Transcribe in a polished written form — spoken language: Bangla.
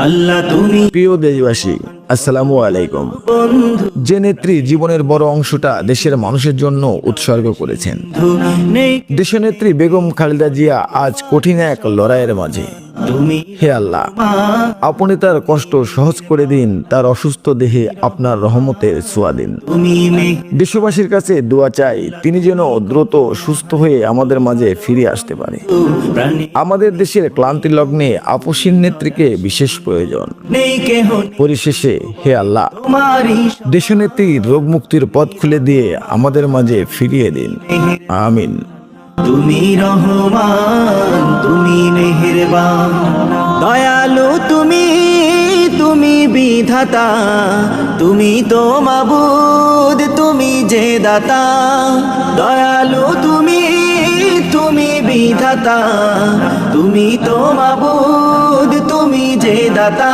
আল্লাহ তুমি প্রিয় দেশবাসী, আসসালামু আলাইকুম। বন্ধু যে নেত্রী জীবনের বড় অংশটা দেশের মানুষের জন্য উৎসর্গ করেছেন, নেই দেশনেত্রী বেগম খালেদা জিয়া আজ কঠিন এক লড়াইয়ের মাঝে। তুমি হে আল্লাহ, আপনি তার কষ্ট সহজ করে দিন, তার অসুস্থ দেহে আপনার রহমতের ছোঁয়া দিন। তুমি দেশবাসীর কাছে দোয়া চাই, তিনি যেন দ্রুত সুস্থ হয়ে আমাদের মাঝে ফিরে আসতে পারে। প্রাণী আমাদের দেশের ক্লান্তি লগ্নে আপসীন নেত্রীকে বিশেষ প্রয়োজন। নেই কেহ পরিশেষে হে আল্লাহ, তোমারই দেশনেত্রীর রোগ মুক্তির পথ খুলে দিয়ে আমাদের মাঝে ফিরিয়ে দিন। আমিন। তুমি রহমান, তুমি মেহেরবান, দয়ালু তুমি, তুমি বিধাতা, তুমি তো মাবুদ, তুমি যে দাতা। দয়ালু তুমি, তুমি বিধাতা, তুমি তো মাবুদ, তুমি যে দাতা।